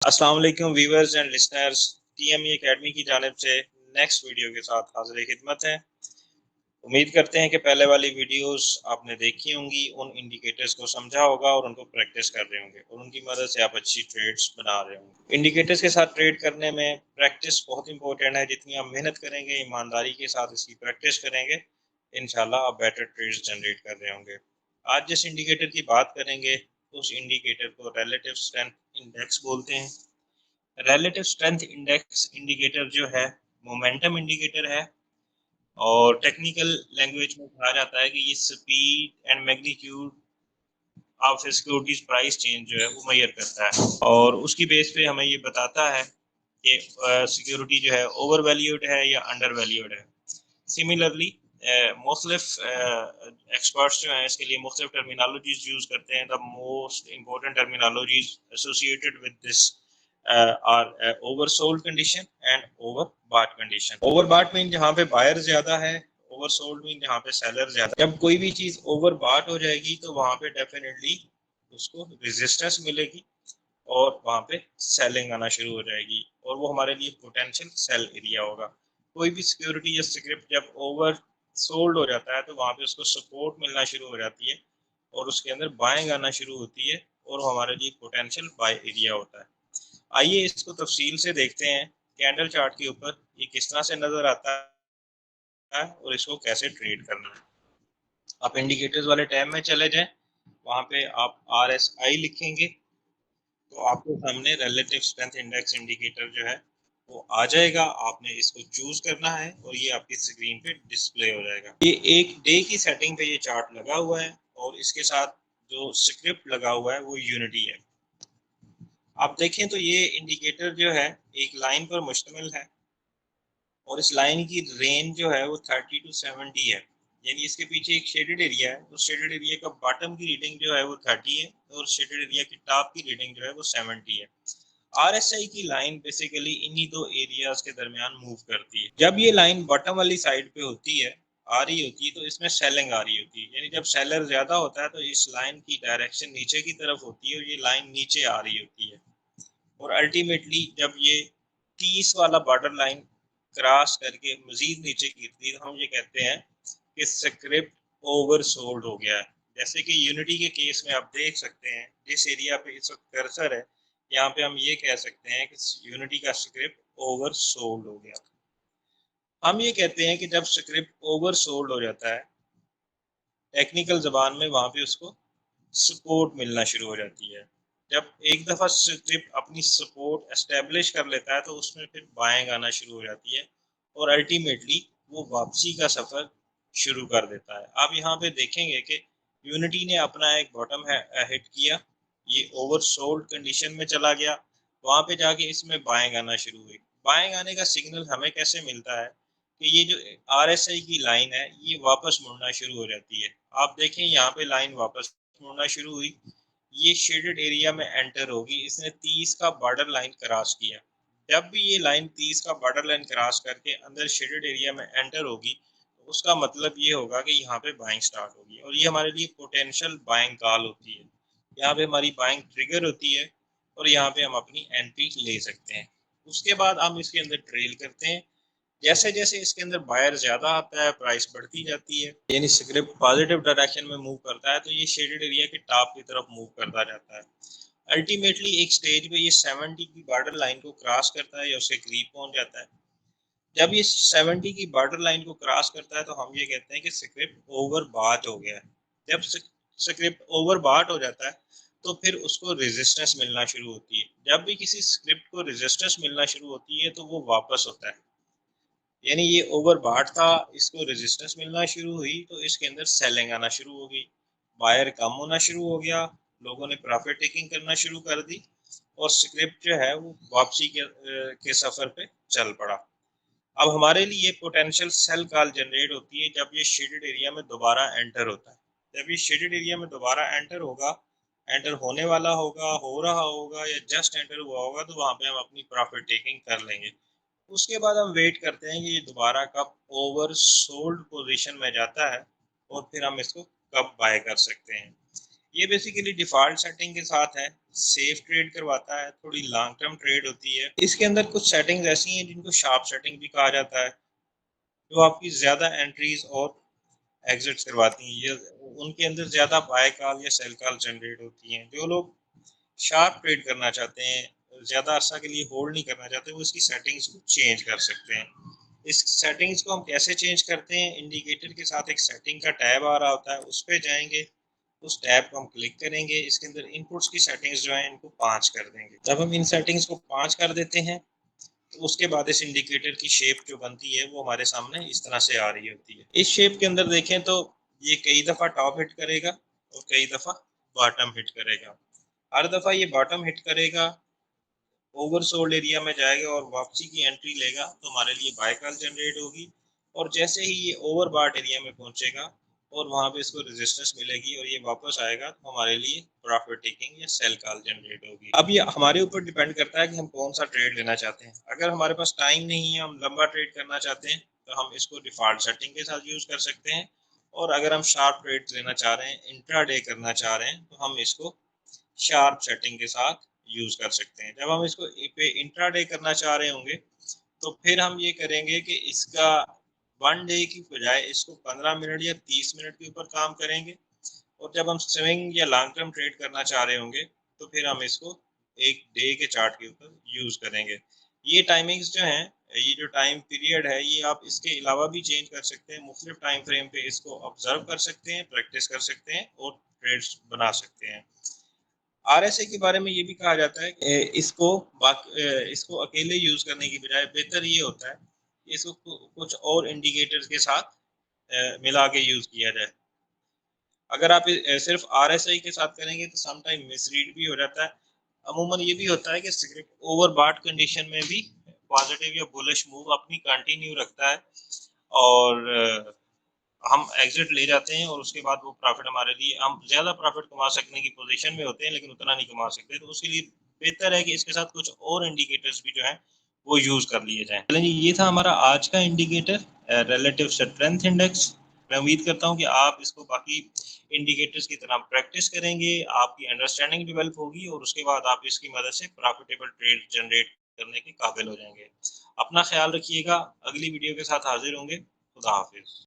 अस्सलाम वालेकुम viewers and listeners. टीएमई academy की जानिब से नेक्स्ट वीडियो के साथ हाजिर खिदमत है। उम्मीद करते हैं कि पहले वाली वीडियोस आपने देखी होंगी, उन इंडिकेटर्स को समझा होगा और उनको प्रैक्टिस कर रहे होंगे और उनकी मदद से आप अच्छी ट्रेड्स बना रहे होंगे। इंडिकेटर्स के साथ ट्रेड करने में प्रैक्टिस बहुत इंपॉर्टेंट है। जितनी आप मेहनत करेंगे, ईमानदारी के साथ इसकी प्रैक्टिस करेंगे, इंशाल्लाह आप बेटर ट्रेड्स जनरेट कर रहे होंगे। आज जिस इंडिकेटर की बात करेंगे उस इंडिकेटर को रिलेटिव स्ट्रेंथ इंडेक्स बोलते हैं। रिलेटिव स्ट्रेंथ इंडेक्स इंडिकेटर जो है मोमेंटम इंडिकेटर है और टेक्निकल लैंग्वेज में कहा जाता है कि ये speed and magnitude of securities price change जो है वो मेजर करता है और उसकी बेस पे हमें ये बताता है कि सिक्योरिटी जो है ओवर वैल्यूड है या अंडर वैल्यूड है। सिमिलरली मुख्तलिफ एक्सपर्ट्स जो हैं इसके लिए मुख्तलिफ टर्मिनोलॉजीज यूज़ करते हैं। The most important terminologies associated with this are oversold condition and overbought condition. Overbought mean जहाँ पे बायर ज़्यादा है, ओवरसोल्ड मीन जहाँ पे सेलर ज़्यादा। जब कोई भी चीज़ ओवरबॉट हो जाएगी तो वहाँ पे डेफिनेटली उसको रेजिस्टेंस मिलेगी और वहाँ पे सेलिंग आना शुरू हो जाएगी और वो हमारे लिए पोटेंशियल सेल एरिया होगा। कोई भी सिक्योरिटी या स्क्रिप्ट जब ओवर सोल्ड हो जाता है तो वहाँ पे उसको सपोर्ट मिलना शुरू हो जाती है और उसके अंदर बाइंग आना शुरू होती है और वो हमारे लिए पोटेंशियल बाय एरिया होता है। आइए इसको तफसील से देखते हैं कैंडल चार्ट के ऊपर ये किस तरह से नज़र आता है और इसको कैसे ट्रेड करना है। आप इंडिकेटर्स वाले टैब में चले जाएं, वहाँ पे आप RSI लिखेंगे तो आपके सामने रिलेटिव स्ट्रेंथ इंडेक्स इंडिकेटर जो है वो आ जाएगा। आपने इसको चूज करना है और ये आपकी स्क्रीन पे डिस्प्ले हो जाएगा। ये एक डे की सेटिंग पे ये चार्ट लगा हुआ है और इसके साथ जो स्क्रिप्ट लगा हुआ है वो यूनिटी है। आप देखें तो ये इंडिकेटर जो है एक लाइन पर मुश्तमिल है और इस लाइन की रेंज जो है वो 30 to 70 है। यानी इसके पीछे एक शेडेड एरिया है, उस शेडेड एरिया का बॉटम की रीडिंग जो है वो 30 है और शेडेड एरिया की टॉप की रीडिंग जो है वो 70 है। RSI की लाइन बेसिकली इन्हीं दो एरियाज के दरमियान मूव करती है। जब ये लाइन बॉटम वाली साइड पे होती है, आ रही होती है, तो इसमें सेलिंग आ रही होती है। यानी जब सेलर ज्यादा होता है तो इस लाइन की डायरेक्शन नीचे की तरफ होती है और ये लाइन नीचे आ रही होती है और अल्टीमेटली जब ये 30 वाला बॉर्डर लाइन क्रॉस करके मजीद नीचे गिरती है तो हम ये कहते हैं कि स्क्रिप्ट ओवरसोल्ड हो गया है। जैसे कि यूनिटी के केस में आप देख सकते हैं जिस एरिया पे इस वक्त कर्सर है, यहाँ पे हम ये कह सकते हैं कि यूनिटी का स्क्रिप्ट ओवरसोल्ड हो गया। हम ये कहते हैं कि जब स्क्रिप्ट ओवरसोल्ड हो जाता है टेक्निकल जबान में वहाँ पे उसको सपोर्ट मिलना शुरू हो जाती है। जब एक दफ़ा स्क्रिप्ट अपनी सपोर्ट एस्टेब्लिश कर लेता है तो उसमें फिर बाइंग आना शुरू हो जाती है और अल्टीमेटली वो वापसी का सफ़र शुरू कर देता है। आप यहाँ पे देखेंगे कि यूनिटी ने अपना एक बॉटम हिट किया, ये ओवरसोल्ड कंडीशन में चला गया, वहाँ पे जाके इसमें बाइंग आना शुरू हुई। बाइंग आने का सिग्नल हमें कैसे मिलता है कि ये जो RSI की लाइन है ये वापस मुड़ना शुरू हो जाती है। आप देखें यहाँ पे लाइन वापस मुड़ना शुरू हुई, ये शेडेड एरिया में एंटर होगी, इसने 30 का बॉर्डर लाइन क्रॉस किया। जब भी ये लाइन 30 का बॉर्डर लाइन क्रॉस करके अंदर शेडेड एरिया में एंटर होगी तो उसका मतलब ये होगा कि यहाँ पे बाइंग स्टार्ट होगी और ये हमारे लिए पोटेंशियल बाइंग कॉल होती है। यहाँ पे हमारी बाइंग ट्रिगर होती है और यहाँ पे हम अपनी एंट्री ले सकते हैं। उसके बाद हम इसके अंदर ट्रेल करते हैं। जैसे जैसे इसके अंदर बायर ज्यादा आता है प्राइस बढ़ती जाती है, यानी स्क्रिप्ट पॉजिटिव डायरेक्शन में मूव करता है तो ये शेडेड एरिया के टॉप की तरफ मूव करता जाता है। अल्टीमेटली एक स्टेज पे ये 70 की बॉर्डर लाइन को क्रॉस करता है या उसके करीब पहुंच जाता है। जब ये 70 की बॉर्डर लाइन को क्रॉस करता है तो हम ये कहते हैं कि स्क्रिप्ट ओवरबॉट हो गया है। जब स्क्रिप्ट ओवरबॉट हो जाता है तो फिर उसको रेजिस्टेंस मिलना शुरू होती है। जब भी किसी स्क्रिप्ट को रेजिस्टेंस मिलना शुरू होती है तो वो वापस होता है। यानी ये ओवरबॉट था, इसको रेजिस्टेंस मिलना शुरू हुई तो इसके अंदर सेलिंग आना शुरू हो गई, बायर कम होना शुरू हो गया, लोगों ने प्रॉफिट टेकिंग करना शुरू कर दी और स्क्रिप्ट जो है वो वापसी के सफ़र पे चल पड़ा। अब हमारे लिए पोटेंशियल सेल कॉल जनरेट होती है जब ये शेडेड एरिया में दोबारा एंटर होता है। जब ये शेडेड एरिया में दोबारा एंटर होगा, एंटर होने वाला होगा, हो रहा होगा या जस्ट एंटर हुआ होगा तो वहाँ पे हम अपनी प्रॉफिट टेकिंग कर लेंगे। उसके बाद हम वेट करते हैं कि ये दोबारा कब ओवर सोल्ड पोजीशन में जाता है और फिर हम इसको कब बाय कर सकते हैं। ये बेसिकली डिफ़ॉल्ट सेटिंग के साथ है, सेफ ट्रेड करवाता है, थोड़ी लॉन्ग टर्म ट्रेड होती है। इसके अंदर कुछ सेटिंग्स ऐसी हैं जिनको शार्प सेटिंग भी कहा जाता है, जो आपकी ज़्यादा एंट्रीज़ और एग्ज़िट्स करवाती हैं। ये उनके अंदर ज़्यादा बाय कॉल या सेल कॉल जनरेट होती हैं। जो लोग शार्प ट्रेड करना चाहते हैं, ज़्यादा अरसा के लिए होल्ड नहीं करना चाहते, वो इसकी सेटिंग्स को चेंज कर सकते हैं। इस सेटिंग्स को हम कैसे चेंज करते हैं? इंडिकेटर के साथ एक सेटिंग का टैब आ रहा होता है, उस पे जाएँगे, उस टैब को हम क्लिक करेंगे, इसके अंदर इनपुट्स की सेटिंग्स जो हैं इनको 5 कर देंगे। जब हम इन सेटिंग्स को 5 कर देते हैं, तो उसके बाद इस इंडिकेटर की शेप जो बनती है वो हमारे सामने इस तरह से आ रही होती है। इस शेप के अंदर देखें तो ये कई दफ़ा टॉप हिट करेगा और कई दफ़ा बॉटम हिट करेगा। हर दफ़ा ये बॉटम हिट करेगा, ओवरसोल्ड एरिया में जाएगा और वापसी की एंट्री लेगा तो हमारे लिए बाय कॉल जनरेट होगी। और जैसे ही ये ओवरबॉट एरिया में पहुंचेगा और वहां पे इसको रेजिस्टेंस मिलेगी और ये वापस आएगा तो हमारे लिए प्रॉफिट टेकिंग या सेल कॉल जनरेट होगी। अब ये हमारे ऊपर डिपेंड करता है कि हम कौन सा ट्रेड लेना चाहते हैं। अगर हमारे पास टाइम नहीं है, हम लंबा ट्रेड करना चाहते हैं, तो हम इसको डिफॉल्ट सेटिंग के साथ यूज कर सकते हैं। और अगर हम शार्प ट्रेड लेना चाह रहे हैं, इंट्राडे करना चाह रहे हैं, तो हम इसको शार्प सेटिंग के साथ यूज कर सकते हैं। जब हम इसको पे इंट्राडे करना चाह रहे होंगे तो फिर हम ये करेंगे कि इसका 1 डे की बजाय इसको 15 मिनट या 30 मिनट के ऊपर काम करेंगे। और जब हम स्विंग या लॉन्ग टर्म ट्रेड करना चाह रहे होंगे तो फिर हम इसको एक डे के चार्ट के ऊपर यूज करेंगे। ये टाइमिंग्स जो हैं, ये जो टाइम पीरियड है, ये आप इसके अलावा भी चेंज कर सकते हैं। मुख्तलिफ टाइम फ्रेम पे इसको ऑब्जर्व कर सकते हैं, प्रैक्टिस कर सकते हैं और ट्रेड्स बना सकते हैं। आरएसए के बारे में ये भी कहा जाता है कि इसको अकेले यूज करने की बजाय बेहतर ये होता है कि इसको कुछ और इंडिकेटर्स के साथ मिला के यूज किया जाए। अगर आप सिर्फ आरएसआई के साथ करेंगे तो सम टाइम मिसरीड भी हो जाता है। अमूमन ये भी होता है कि सिगरेट ओवरबॉट कंडीशन में भी पॉजिटिव या बुलिश मूव अपनी कंटिन्यू रखता है और हम एग्जिट ले जाते हैं और उसके बाद वो प्रॉफिट हमारे लिए, हम ज़्यादा प्रॉफिट कमा सकने की पोजीशन में होते हैं लेकिन उतना नहीं कमा सकते। तो उसके लिए बेहतर है कि इसके साथ कुछ और इंडिकेटर्स भी जो हैं वो यूज़ कर लिए जाएँ। चलें जी, ये था हमारा आज का इंडिकेटर रिलेटिव स्ट्रेंथ इंडेक्स। मैं उम्मीद करता हूँ कि आप इसको बाकी इंडिकेटर्स की तरह प्रैक्टिस करेंगे, आपकी अंडरस्टैंडिंग डेवलप होगी और उसके बाद आप इसकी मदद से प्रॉफिटेबल ट्रेड जनरेट करने के काबिल हो जाएँगे। अपना ख़्याल रखिएगा, अगली वीडियो के साथ हाज़िर होंगे। खुदा हाफ़िज़।